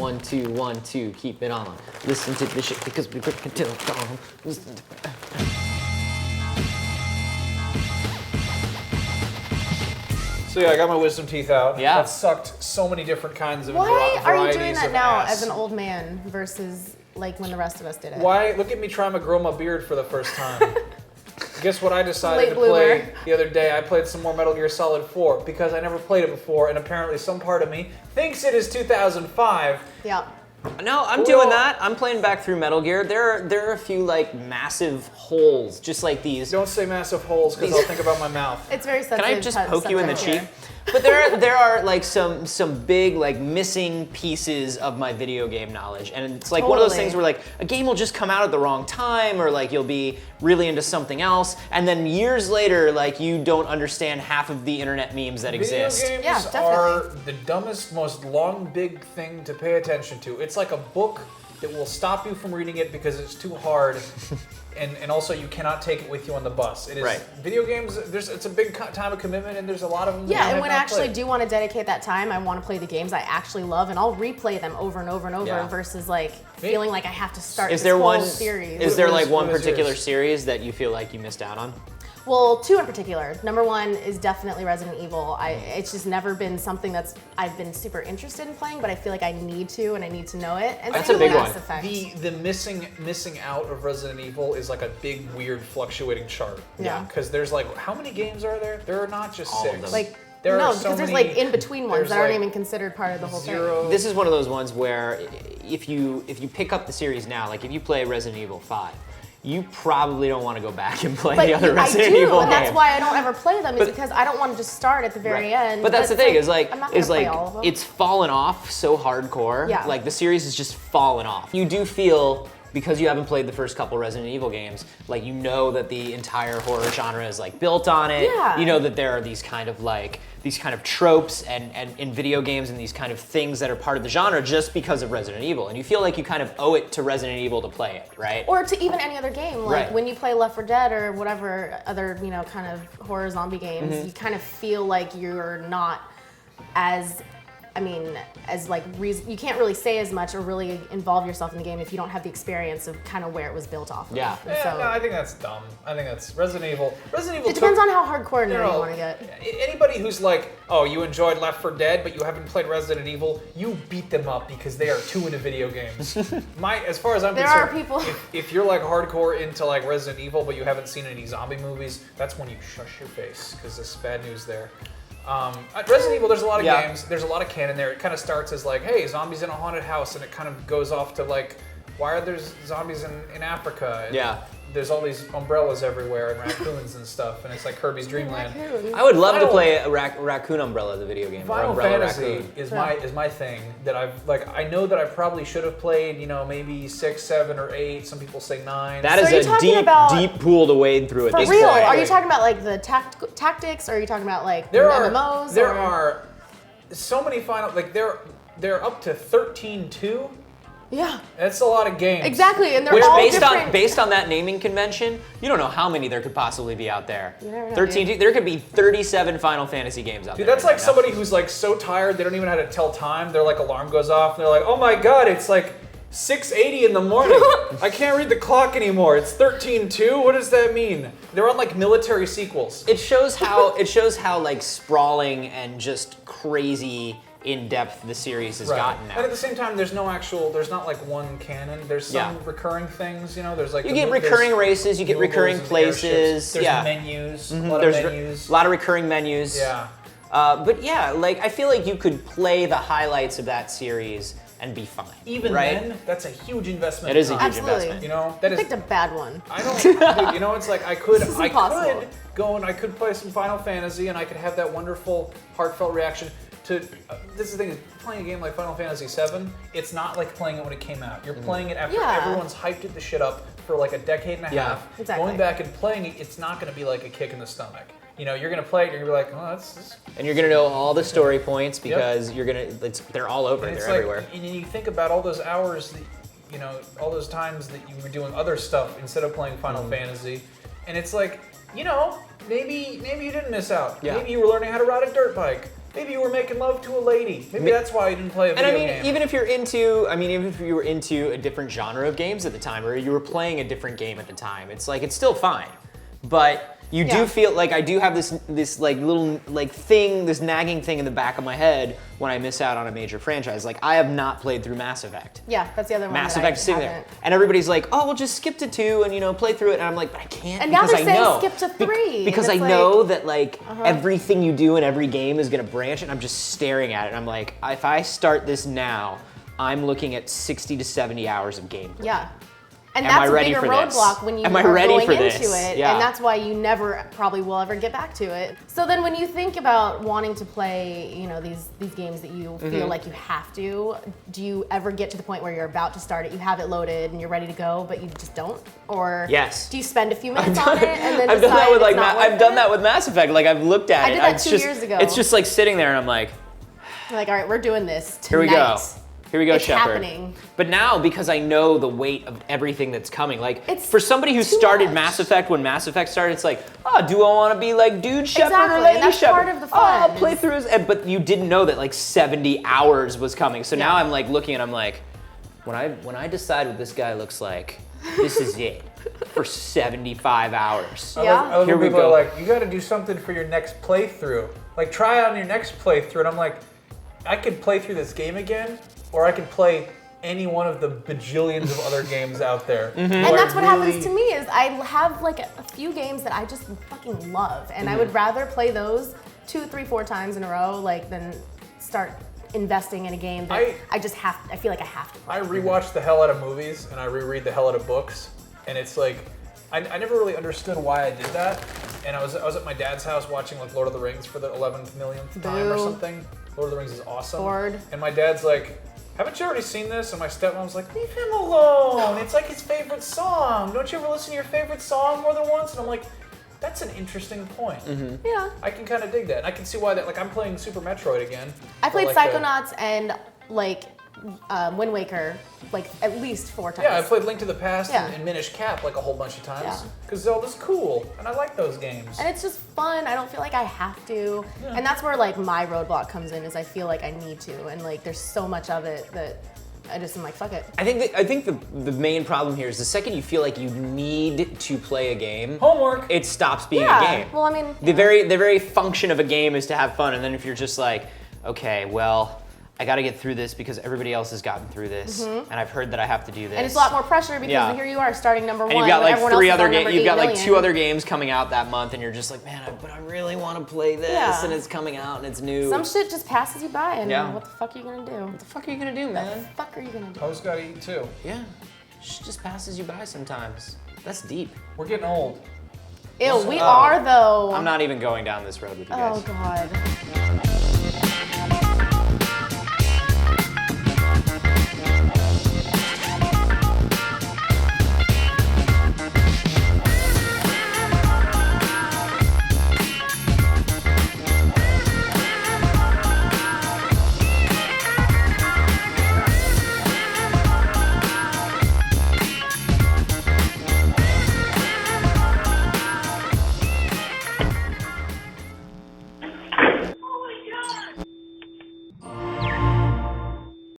1, 2, 1, 2, keep it on. Listen to the shit because we rip until dawn. Listen to So yeah, I got my wisdom teeth out. Yeah. That sucked so many different kinds of Why are you varieties doing that of now ass. as an old man versus like when the rest of us did it? Why? Look at me trying to grow my beard for the first time. Guess what I decided Late to bloomer. play the other day? I played some more Metal Gear Solid 4 because I never played it before, and apparently some part of me thinks it is 2005. Yeah. No, I'm Cool. doing that. I'm playing back through Metal Gear. There are a few like massive holes, just like these. Don't say massive holes because I'll think about my mouth. It's very sensitive. Can I just poke you in the subject cheek? here. But there are like some big like missing pieces of my video game knowledge, and it's like one of those Totally. things where like a game will just come out at the wrong time, or like you'll be really into something else, and then years later like you don't understand half of the internet memes that exist. Video games Yeah, definitely. are the dumbest, most long, big thing to pay attention to. It's like a book that will stop you from reading it because it's too hard, and also you cannot take it with you on the bus. It is Right. video games. It's a big time of commitment, and there's a lot of them. that Yeah, have and when I not actually played. do want to dedicate that time, I want to play the games I actually love, and I'll replay them over and over and over Yeah. versus like feeling like I have to start Is this there whole one? series. Is there What like is- one what is particular yours? series that you feel like you missed out on? Well, two in particular. Number one is definitely Resident Evil. It's just never been something that's I've been super interested in playing, but I feel like I need to and I need to know it. And That's same a big with one. Mass Effect. The missing out of Resident Evil is like a big, weird, fluctuating chart. Yeah. Because there's like, how many games are there? There are not just All of 6. them. Like There no, are so because there's many- like in between ones there's, that aren't like, even considered part of the whole thing. Zero. This is one of those ones where if you pick up the series now, like if you play Resident Evil 5, you probably don't want to go back and play But the other I Resident do, Evil and that's games. why I don't ever play them. Is But- because I don't want to just start at the very Right. end. But that's the thing, is like I'm not gonna play all of them. it's fallen off so hardcore. Yeah. Like the series has just fallen off. You do feel, because you haven't played the first couple Resident Evil games, like you know that the entire horror genre is like built on it. Yeah. You know that there are these kind of tropes and in video games and these kind of things that are part of the genre just because of Resident Evil. And you feel like you kind of owe it to Resident Evil to play it, right? Or to even any other game, like Right. when you play Left 4 Dead or whatever other, kind of horror zombie games, Mm-hmm. you kind of feel like you're not as, you can't really say as much or really involve yourself in the game if you don't have the experience of kind of where it was built off of. Yeah. And Yeah, so no, I think that's dumb. I think that's Resident Evil. Resident Evil. it depends took- on how hardcore and you nerdy know, you want to get. Anybody who's like, oh, you enjoyed Left 4 Dead, but you haven't played Resident Evil, you beat them up because they are too into video games. As far as I'm There concerned, are people- if you're like hardcore into like Resident Evil, but you haven't seen any zombie movies, that's when you shush your face because there's bad news there. Resident Evil, there's a lot of Yeah. games, there's a lot of canon there. It kind of starts as like, hey, zombies in a haunted house, and it kind of goes off to like, why are there zombies in Africa? And Yeah. there's all these umbrellas everywhere and raccoons and stuff, and it's like Kirby's Dream Land. Raccoons. I would love to Final- play a Raccoon Umbrella, the video game. or Final Umbrella Fantasy Raccoon. is my thing that I know that I probably should have played, maybe 6, 7, or 8. Some people say 9. That So is are you a talking deep, about- deep pool to wade through at For this real, point. are you talking about like the tactics, or are you talking about like there the are MMOs? there or? are so many final they're up to 13-2. Yeah, That's a lot of games. exactly, and they're Which all based on different. based on that naming convention, you don't know how many there could possibly be out there. You never know, 13. dude. There could be 37 Final Fantasy games out Dude, there. that's like right now. somebody who's like so tired they don't even know how to tell time. Their like alarm goes off and they're like, "Oh my god, it's like 6:80 in the morning. I can't read the clock anymore. It's 13:2. What does that mean?" They're on like military sequels. It shows how like sprawling and just crazy in depth the series has gotten now. And at the same time, there's not like one canon. There's some Yeah. recurring things, There's like You get recurring races, you get recurring places. There's Yeah, menus, a lot there's of menus. a lot of recurring menus. Yeah. But yeah, like I feel like you could play the highlights of that series and be fine. Even right? then, that's a huge investment. It is a of huge time. Absolutely. investment. That I is. picked a bad one. I don't. Dude, it's like I could impossible. go and I could play some Final Fantasy and I could have that wonderful heartfelt reaction to. This is the thing: is playing a game like Final Fantasy VII. It's not like playing it when it came out. You're playing it after Yeah. everyone's hyped the shit up for like a decade and a Yeah. half. Exactly. Going back and playing it, it's not going to be like a kick in the stomach. You're gonna play it. You're gonna be like, oh, that's And you're gonna know all the story points because they're all over. And They're it's like, everywhere. and you think about all those hours that, all those times that you were doing other stuff instead of playing Final Fantasy, and it's like, maybe you didn't miss out. Yeah. Maybe you were learning how to ride a dirt bike. Maybe you were making love to a lady. Maybe that's why you didn't play a And video I mean, game. even if you were into a different genre of games at the time, or you were playing a different game at the time, it's like it's still fine. But you do Yeah. feel like I do have this like little like thing, this nagging thing in the back of my head when I miss out on a major franchise. Like I have not played through Mass Effect. Yeah, that's the other one. Mass that Effect I sitting there, haven't. and everybody's like, "Oh, well, just skip to 2 and play through it." And I'm like, "But I can't." And now because they're I saying know. skip to 3, and because I it's know like- that like everything you do in every game is gonna branch, and I'm just staring at it. And I'm like, if I start this now, I'm looking at 60 to 70 hours of gameplay. Yeah. And Am I that's a ready bigger for this? roadblock when you Am I are ready going for into this? it, Yeah. and that's why you never probably will ever get back to it. So then, when you think about wanting to play, these games that you Mm-hmm. feel like you have to, do you ever get to the point where you're about to start it, you have it loaded and you're ready to go, but you just don't? Or Yes. do you spend a few minutes on it and then I've done decide that with it's like not I've worth done it? that with Mass Effect. Like I've looked at I it. did that it's 2 just, years ago. It's just like sitting there, and I'm like, You're like, all right, we're doing this tonight. here we go. Here we go, It's Shepard. happening. But now, because I know the weight of everything that's coming, like It's for somebody who too started much. Mass Effect when Mass Effect started, it's like, oh, do I want to be like Dude Shepard Exactly, or Lady and that's Shepard? part of the Oh, I'll fun, play is- through it. But you didn't know that like 70 hours was coming. So now Yeah. I'm like looking and I'm like, when I decide what this guy looks like, this is it for 75 hours. Yeah. I love Here when we people go. are like, you got to do something for your next playthrough. Like, try it on your next playthrough. And I'm like, I could play through this game again, or I could play any one of the bajillions of other games out there. And that's what happens to me is I have like a few games that I just fucking love, and I would rather play those 2, 3, 4 times in a row like than start investing in a game that I feel like I have to play. I rewatch the hell out of movies and I reread the hell out of books, and it's like I never really understood why I did that. And I was at my dad's house watching like Lord of the Rings for the 11th millionth time or Boo. something. Lord of the Rings is awesome. Bored. And my dad's like, haven't you already seen this? And my stepmom's like, leave him alone. It's like his favorite song. Don't you ever listen to your favorite song more than once? And I'm like, that's an interesting point. Yeah. I can kind of dig that. And I can see why that, like, I'm playing Super Metroid again. I played But, like, Psychonauts and like Wind Waker like at least 4 times. Yeah, I played Link to the Past Yeah. and Minish Cap like a whole bunch of times. Yeah. Because Zelda's cool, and I like those games. And it's just fun. I don't feel like I have to. Yeah. And that's where like my roadblock comes in is I feel like I need to. And like there's so much of it that I just am like, fuck it. I think the main problem here is the second you feel like you need to play a game, Homework. it stops being Yeah. a game. Well, I mean, The very function of a game is to have fun, and then if you're just like, okay, well, I got to get through this because everybody else has gotten through this, and I've heard that I have to do this. and it's a lot more pressure because Yeah. here you are starting number And 1. you've got when like everyone 3 else is other on games. number You've 8 got like million. 2 other games coming out that month, and you're just like, man, but I really want to play this, Yeah. and it's coming out, and it's new. Some shit just passes you by, and Yeah. what the fuck are you gonna do? What the fuck are you gonna do, man? What the fuck are you gonna do? Poe's gotta eat too. Yeah, shit just passes you by sometimes. That's deep. We're getting old. Ew, we are though. I'm not even going down this road with you guys. Oh god.